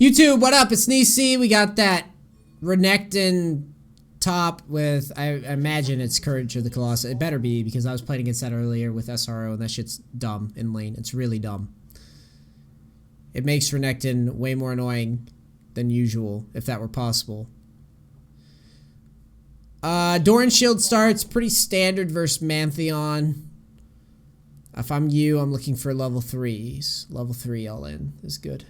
YouTube, what up? It's Nisi. We got that Renekton top with, I imagine it's Courage of the Colossus. It better be, because I was playing against that earlier with SRO, and that shit's dumb in lane. It's really dumb. It makes Renekton way more annoying than usual, if that were possible. Doran Shield starts pretty standard versus Pantheon. If I'm you, I'm looking for level 3s. Level 3 all in is good.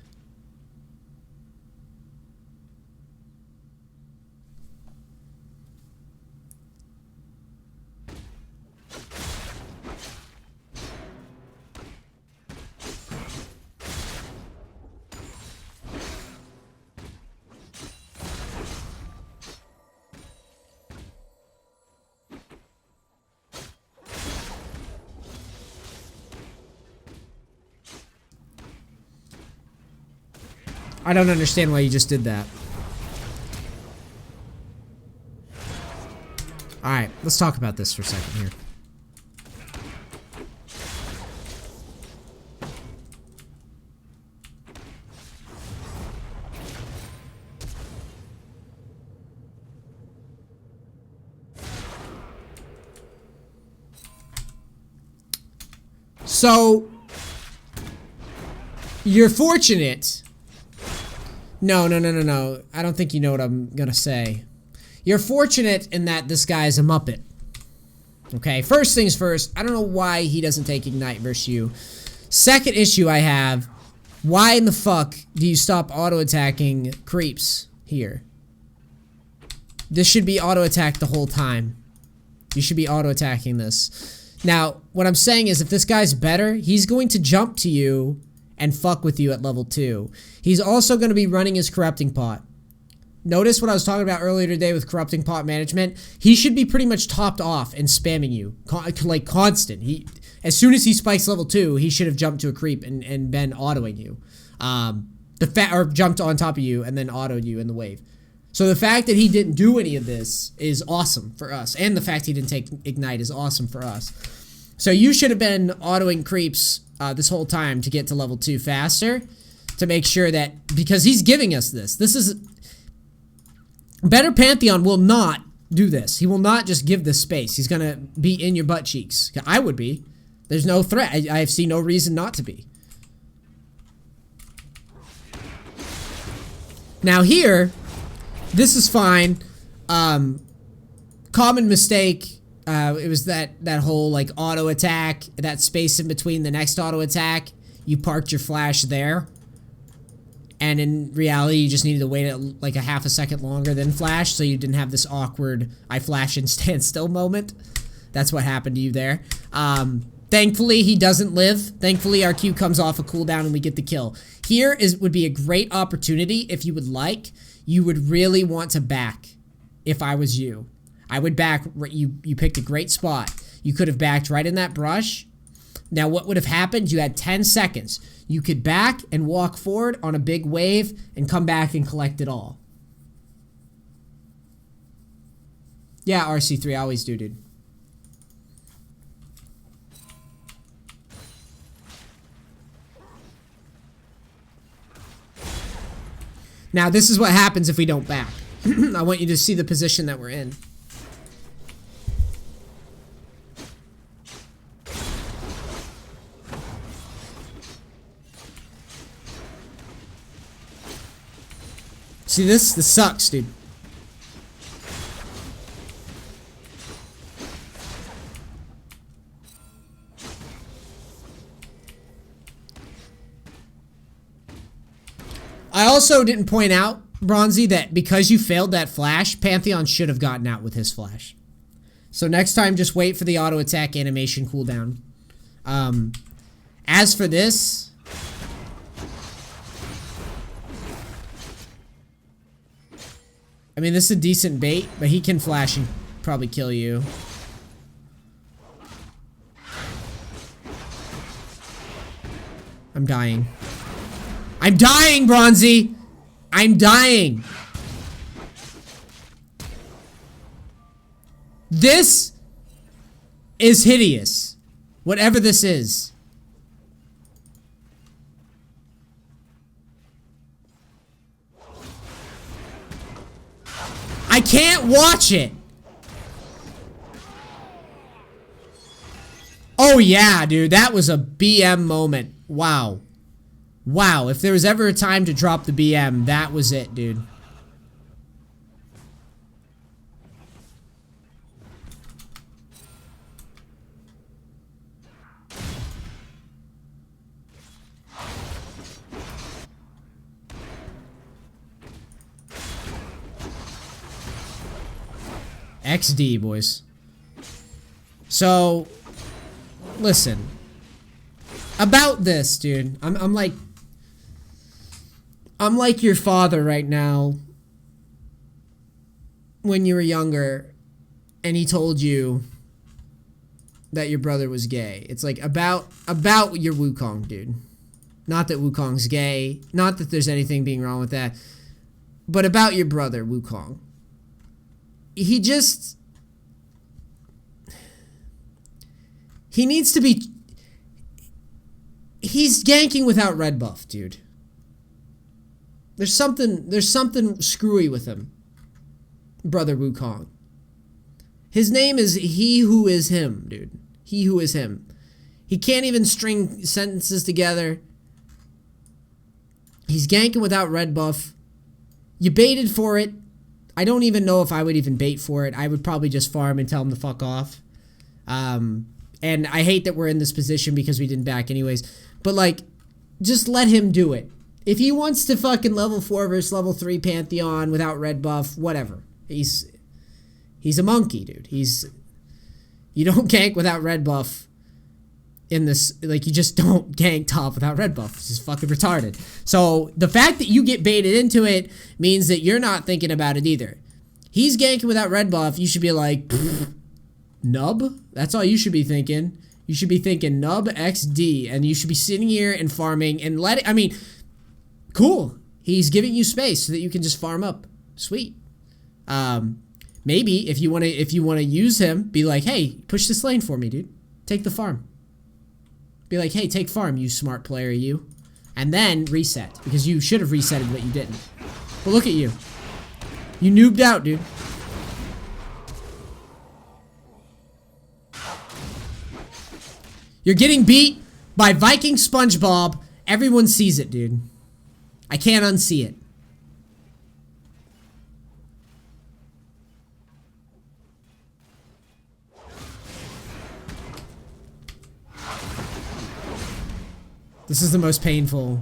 I don't understand why you just did that. Alright, let's talk about this for a second here. So, you're fortunate. No. I don't think you know what I'm gonna say. You're fortunate in that this guy is a Muppet. Okay, first things first, I don't know why he doesn't take Ignite versus you. Second issue I have, why in the fuck do you stop auto-attacking creeps here? This should be auto-attacked the whole time. You should be auto-attacking this. Now, what I'm saying is if this guy's better, he's going to jump to you and fuck with you at level 2. He's also going to be running his Corrupting Pot. Notice what I was talking about earlier today with Corrupting Pot management. He should be pretty much topped off and spamming you, like constant. As soon as he spikes level 2, he should have jumped to a creep and been autoing you. Or jumped on top of you and then autoed you in the wave. So the fact that he didn't do any of this is awesome for us. And the fact he didn't take Ignite is awesome for us. So you should have been autoing creeps this whole time to get to level 2 faster, to make sure that, because he's giving us this. This is, better Pantheon will not do this. He will not just give this space. He's gonna be in your butt cheeks. I would be. There's no threat. I see no reason not to be. Now here, this is fine. Common mistake. It was that whole like auto attack, that space in between the next auto attack. You parked your flash there, and in reality, you just needed to wait like a half a second longer than flash, so you didn't have this awkward I flash and stand still moment. That's what happened to you there. Thankfully, he doesn't live. Thankfully, our Q comes off a cooldown and we get the kill. Here would be a great opportunity if you would like. You would really want to back. If I was you, I would back. You picked a great spot. You could have backed right in that brush. Now what would have happened? You had 10 seconds. You could back and walk forward on a big wave and come back and collect it all. Yeah, RC3, I always do, dude. Now this is what happens if we don't back. I want you to see the position that we're in. See this? This sucks, dude. I also didn't point out, Bronzy, that because you failed that flash, Pantheon should have gotten out with his flash. So next time, just wait for the auto attack animation cooldown. As for this, I mean, this is a decent bait, but he can flash and probably kill you. I'm dying. I'm dying, Bronzy! I'm dying! This is hideous. Whatever this is. This is... I can't watch it. Oh yeah, dude, that was a BM moment. Wow. Wow, if there was ever a time to drop the BM, that was it, dude. XD, boys. So, listen. About this, dude. I'm like your father right now when you were younger and he told you that your brother was gay. It's like about your Wukong, dude. Not that Wukong's gay, not that there's anything being wrong with that, but about your brother, Wukong. He needs to be... He's ganking without red buff, dude. There's something screwy with him. Brother Wukong. His name is He Who Is Him, dude. He Who Is Him. He can't even string sentences together. He's ganking without red buff. You baited for it. I don't even know if I would even bait for it. I would probably just farm and tell him to fuck off. And I hate that we're in this position because we didn't back anyways. But, like, just let him do it. If he wants to fucking level 4 versus level 3 Pantheon without red buff, whatever. He's a monkey, dude. You don't gank without red buff in this. Like, you just don't gank top without red buff. It's just fucking retarded. So, the fact that you get baited into it means that you're not thinking about it either. He's ganking without red buff. You should be like, nub? That's all you should be thinking. You should be thinking nub XD, and you should be sitting here and farming and letting... I mean, cool. He's giving you space so that you can just farm up. Sweet. Maybe if you want to use him, be like, hey, push this lane for me, dude. Take the farm. Be like, hey, take farm, you smart player, you. And then reset, because you should have resetted, but you didn't. But look at you. You noobed out, dude. You're getting beat by Viking SpongeBob. Everyone sees it, dude. I can't unsee it. This is the most painful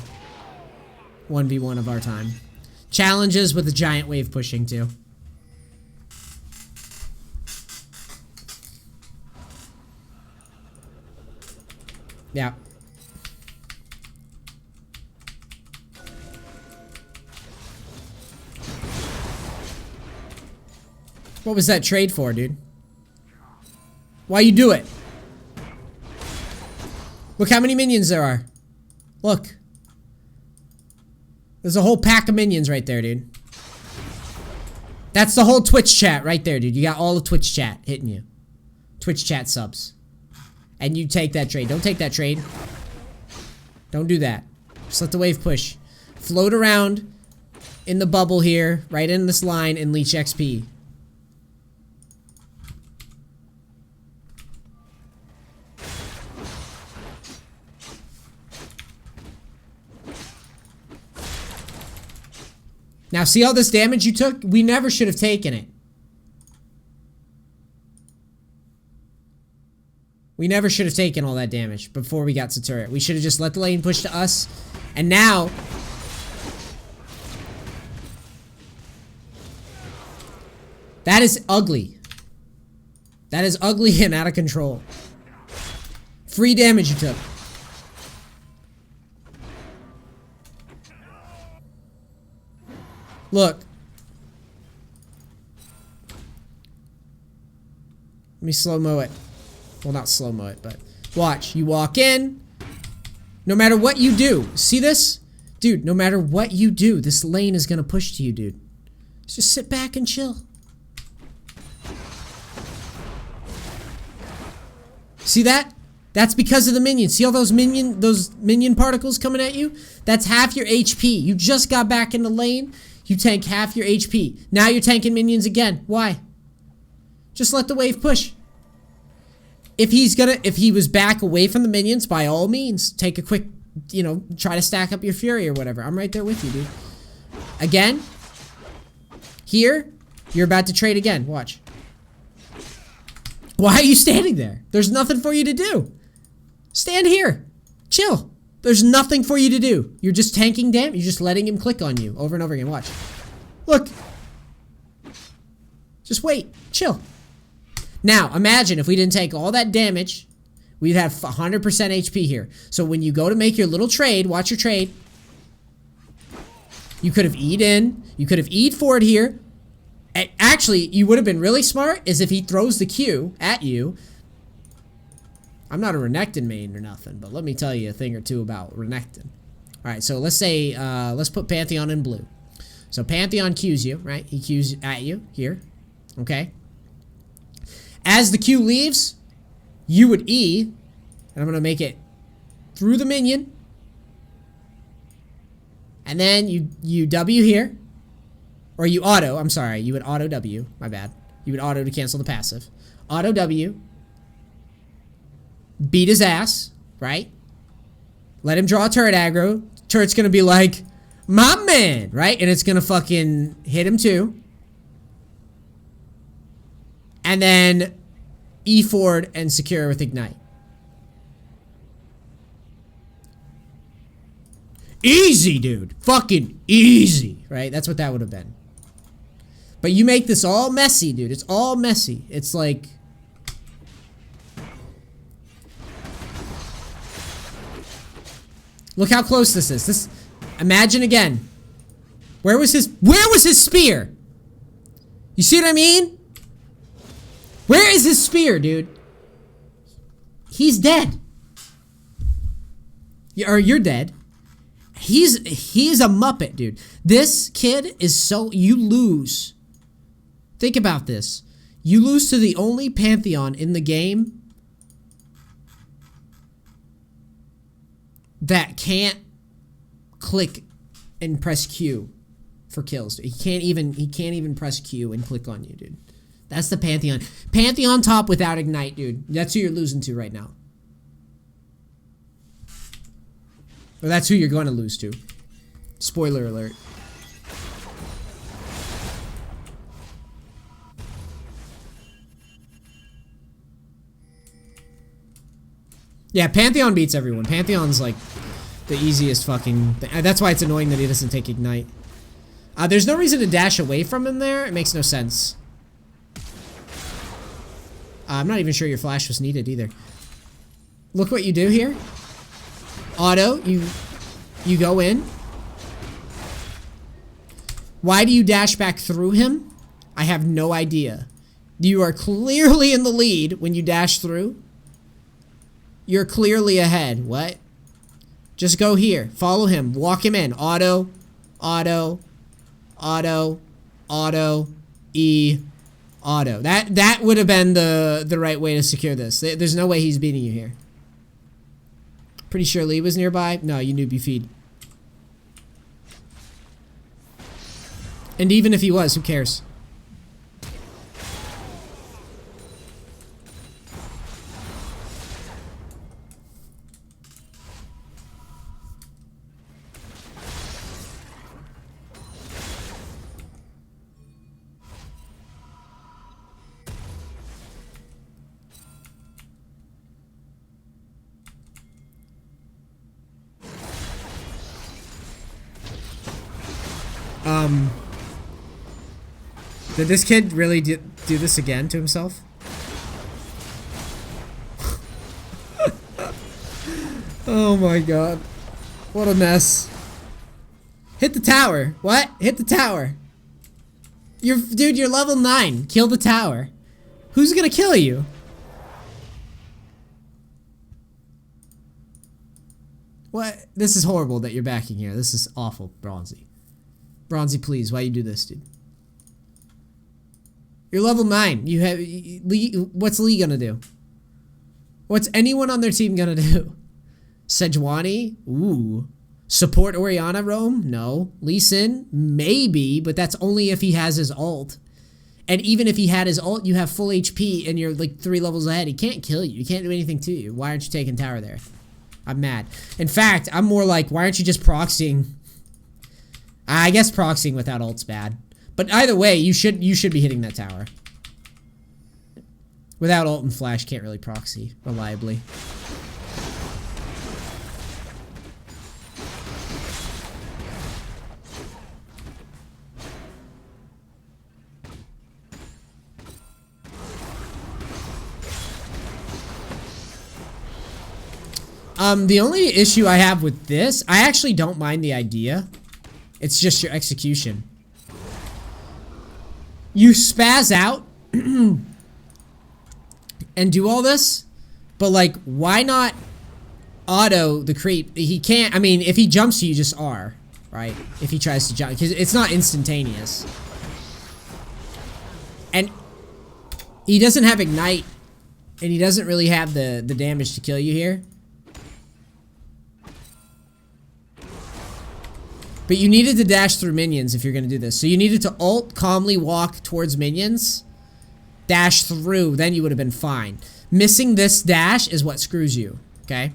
1v1 of our time. Challenges with a giant wave pushing, too. Yeah. What was that trade for, dude? Why you do it? Look how many minions there are. Look. There's a whole pack of minions right there, dude. That's the whole Twitch chat right there, dude. You got all the Twitch chat hitting you. Twitch chat subs. And you take that trade. Don't take that trade. Don't do that. Just let the wave push. Float around in the bubble here, right in this line, and leech XP. Now, see all this damage you took? We never should have taken it. We never should have taken all that damage before we got to turret. We should have just let the lane push to us. And now... that is ugly. That is ugly and out of control. Free damage you took. Look. Let me slow-mo it. Well, not slow-mo it, but... watch. You walk in. No matter what you do. See this? Dude, no matter what you do, this lane is gonna push to you, dude. Just sit back and chill. See that? That's because of the minions. See all those minion particles coming at you? That's half your HP. You just got back in the lane. You tank half your HP. Now you're tanking minions again. Why? Just let the wave push. If he was back away from the minions, by all means, take a quick, you know, try to stack up your Fury or whatever. I'm right there with you, dude. Again. Here. You're about to trade again. Watch. Why are you standing there? There's nothing for you to do. Stand here. Chill. There's nothing for you to do. You're just tanking damage. You're just letting him click on you over and over again. Watch. Look. Just wait. Chill. Now, imagine if we didn't take all that damage, we'd have 100% HP here. So when you go to make your little trade, watch your trade. You could have E'd in. You could have E'd forward here. And actually, you would have been really smart is if he throws the Q at you. I'm not a Renekton main or nothing, but let me tell you a thing or two about Renekton. Alright, so let's say, let's put Pantheon in blue. So Pantheon Qs you, right? He Qs at you, here. Okay? As the Q leaves, you would E, and I'm going to make it through the minion. And then you W here. Or you auto, I'm sorry, you would auto W, my bad. You would auto to cancel the passive. Auto W. Beat his ass, right? Let him draw a turret aggro. Turret's gonna be like, my man, right? And it's gonna fucking hit him too. And then E forward and secure with Ignite. Easy, dude. Fucking easy, right? That's what that would have been. But you make this all messy, dude. It's all messy. It's like... Look how close this is. This, imagine again. Where was his spear? You see what I mean? Where is his spear, dude? He's dead. Or you're dead. He's a Muppet, dude. This kid is so... You lose. Think about this. You lose to the only Pantheon in the game that can't click and press Q for kills. He can't even press Q and click on you, dude. That's the Pantheon. Pantheon top without Ignite, dude. That's who you're losing to right now. Or that's who you're going to lose to. Spoiler alert. Yeah, Pantheon beats everyone. Pantheon's like the easiest fucking thing. That's why it's annoying that he doesn't take Ignite. There's no reason to dash away from him there. It makes no sense. I'm not even sure your flash was needed either. Look what you do here. Auto, you go in. Why do you dash back through him? I have no idea. You are clearly in the lead when you dash through. You're clearly ahead. What? Just go here. Follow him. Walk him in. Auto, auto, auto, auto, E, auto. That would have been the right way to secure this. There's no way he's beating you here. Pretty sure Lee was nearby. No, you noob, you feed. And even if he was, who cares? Did this kid really do this again to himself? Oh my god. What a mess. Hit the tower. What? Hit the tower. Dude, you're level 9. Kill the tower. Who's gonna kill you? What? This is horrible that you're backing here. This is awful, Bronzy. Bronzy, please. Why you do this, dude? You're level 9. You have Lee. What's Lee gonna do? What's anyone on their team gonna do? Sejuani? Ooh. Support Orianna roam? No. Lee Sin? Maybe, but that's only if he has his ult. And even if he had his ult, you have full HP and you're like 3 levels ahead. He can't kill you. He can't do anything to you. Why aren't you taking tower there? I'm mad. In fact, I'm more like, why aren't you just proxying? I guess proxying without ult's bad. But either way, you should be hitting that tower. Without ult and flash, can't really proxy reliably. The only issue I have with this, I actually don't mind the idea. It's just your execution. You spaz out and do all this, but like, why not auto the creep? He can't, I mean, if he jumps you just R, right? If he tries to jump, because it's not instantaneous. And he doesn't have ignite, and he doesn't really have the damage to kill you here. But you needed to dash through minions if you're going to do this. So you needed to ult, calmly walk towards minions, dash through, then you would have been fine. Missing this dash is what screws you, okay?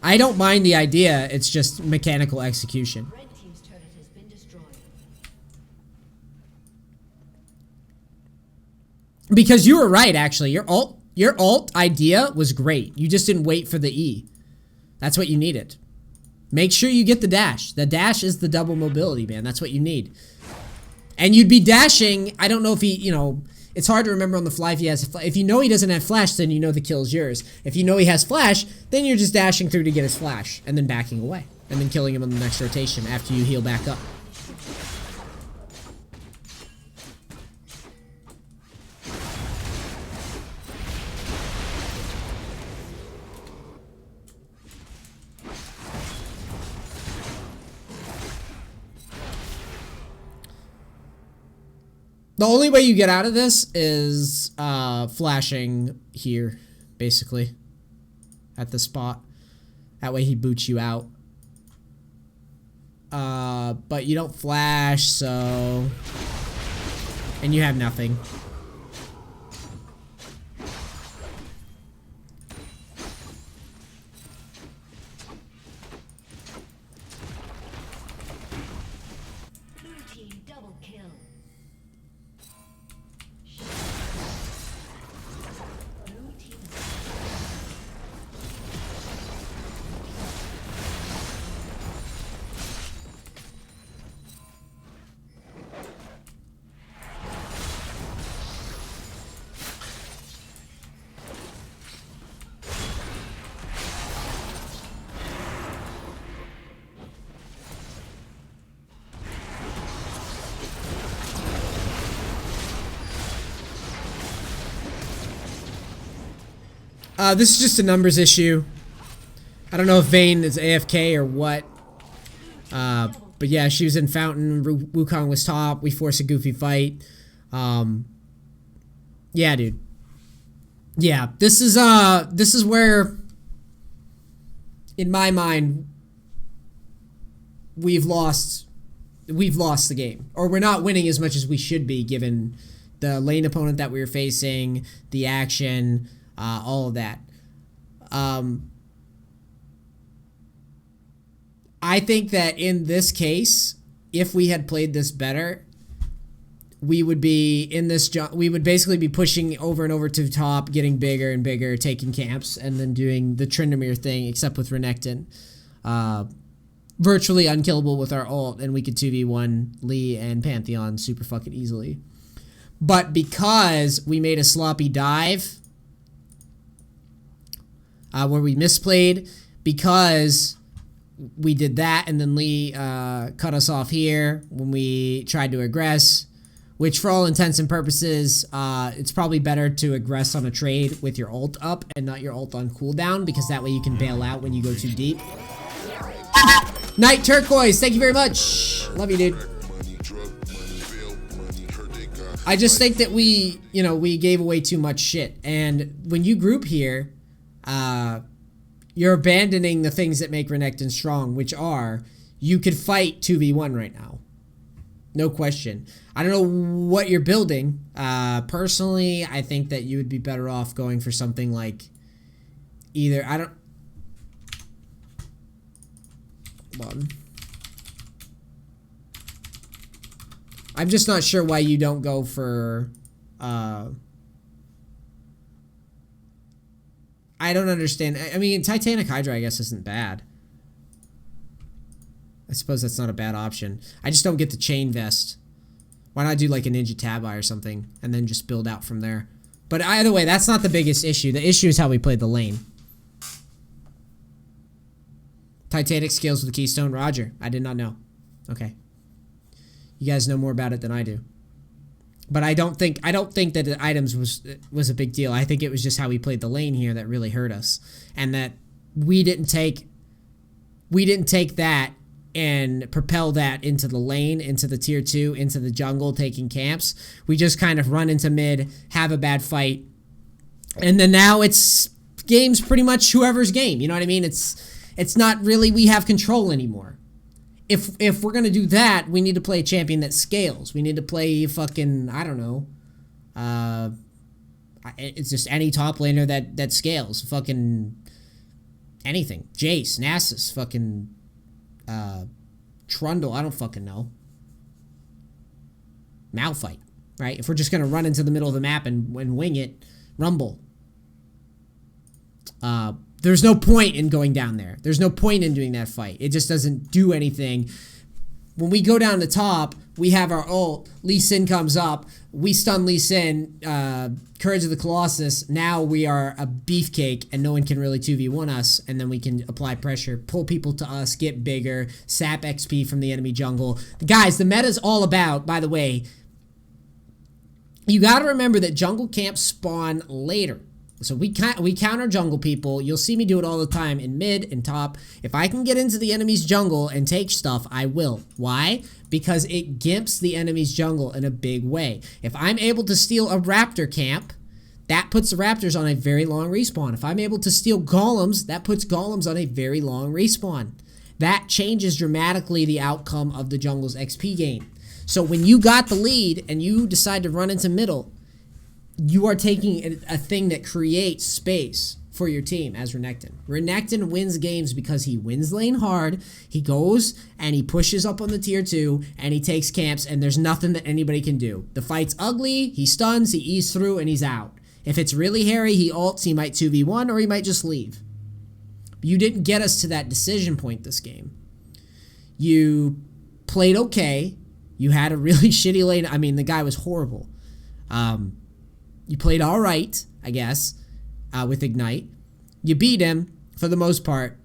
I don't mind the idea, it's just mechanical execution. Because you were right, actually. Your ult idea was great. You just didn't wait for the E. That's what you needed. Make sure you get the dash. The dash is the double mobility, man. That's what you need. And you'd be dashing. I don't know if he, you know, it's hard to remember on the fly if he has. If you know he doesn't have flash, then you know the kill's yours. If you know he has flash, then you're just dashing through to get his flash and then backing away and then killing him on the next rotation after you heal back up. The only way you get out of this is flashing here, basically, at the spot. That way he boots you out. But you don't flash, so... And you have nothing. This is just a numbers issue. I don't know if Vayne is AFK or what. But yeah, she was in Fountain. Wukong was top. We forced a goofy fight. Yeah, dude. Yeah, this is where, in my mind, we've lost the game. Or we're not winning as much as we should be, given the lane opponent that we were facing, the action, all of that. I think that in this case, if we had played this better, we would be in this we would basically be pushing over and over to the top, getting bigger and bigger, taking camps, and then doing the Tryndamere thing, except with Renekton. Virtually unkillable with our ult, and we could 2v1 Lee and Pantheon super fucking easily. But because we made a sloppy dive, where we misplayed, because we did that, and then Lee cut us off here when we tried to aggress, which for all intents and purposes, it's probably better to aggress on a trade with your ult up and not your ult on cooldown, because that way you can bail out when you go too deep. Night Turquoise, thank you very much. Love you, dude. I just think that we, you know, we gave away too much shit. And when you group here, you're abandoning the things that make Renekton strong, which are, you could fight 2v1 right now. No question. I don't know what you're building. Personally, I think that you would be better off going for something like either, I'm just not sure why you don't go for, I don't understand. I mean, Titanic Hydra, I guess, isn't bad. I suppose that's not a bad option. I just don't get the chain vest. Why not do like a Ninja Tabi or something and then just build out from there? But either way, that's not the biggest issue. The issue is how we played the lane. Titanic scales with the Keystone. Roger. I did not know. Okay. You guys know more about it than I do. But I don't think that the items was a big deal. I think it was just how we played the lane here that really hurt us. And that we didn't take that and propel that into the lane, into the tier 2, into the jungle, taking camps. We just kind of run into mid, have a bad fight, and then now it's game's pretty much whoever's game. You know what I mean? It's not really we have control anymore. If we're gonna do that, we need to play a champion that scales. We need to play fucking, I don't know. It's just any top laner that scales. Fucking anything. Jace, Nasus, fucking Trundle, I don't fucking know. Malphite, right? If we're just gonna run into the middle of the map and wing it, Rumble. There's no point in going down there. There's no point in doing that fight. It just doesn't do anything. When we go down the top, we have our ult. Lee Sin comes up. We stun Lee Sin. Courage of the Colossus. Now we are a beefcake, and no one can really 2v1 us. And then we can apply pressure, pull people to us, get bigger, sap XP from the enemy jungle. Guys, the meta's all about, by the way, you got to remember that jungle camps spawn later. So we counter jungle people. You'll see me do it all the time in mid and top. If I can get into the enemy's jungle and take stuff, I will. Why? Because it gimps the enemy's jungle in a big way. If I'm able to steal a raptor camp, that puts the raptors on a very long respawn. If I'm able to steal golems, that puts golems on a very long respawn. That changes dramatically the outcome of the jungle's XP gain. So when you got the lead and you decide to run into middle, you are taking a thing that creates space for your team as Renekton. Renekton wins games because he wins lane hard, he goes and he pushes up on the tier 2, and he takes camps, and there's nothing that anybody can do. The fight's ugly, he stuns, he eats through, and he's out. If it's really hairy, he ults, he might 2v1, or he might just leave. You didn't get us to that decision point this game. You played okay, you had a really shitty lane, I mean, the guy was horrible. You played all right, I guess, with Ignite. You beat him for the most part.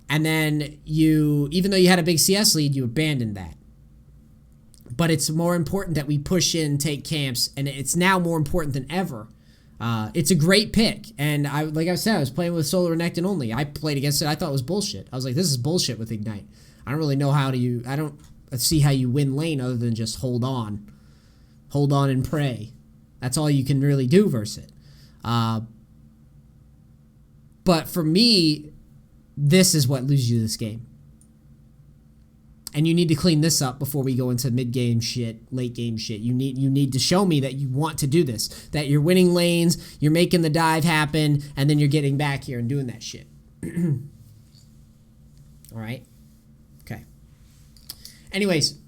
And then you, even though you had a big CS lead, you abandoned that. But it's more important that we push in, take camps, and it's now more important than ever. It's a great pick. And like I said, I was playing with solo Renekton only. I played against it. I thought it was bullshit. I was like, this is bullshit with Ignite. I don't really know how to, I don't see how you win lane other than just hold on. Hold on and pray. That's all you can really do versus it. But for me, this is what loses you this game. And you need to clean this up before we go into mid-game shit, late-game shit. You need to show me that you want to do this. That you're winning lanes, you're making the dive happen, and then you're getting back here and doing that shit. Alright? Okay. Anyways,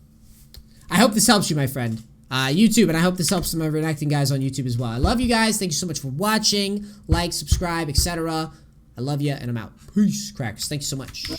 I hope this helps you, my friend. YouTube, and I hope this helps some of my Renekton guys on YouTube as well. I love you guys. Thank you so much for watching. Like, subscribe, etc. I love you, and I'm out. Peace, crackers. Thank you so much.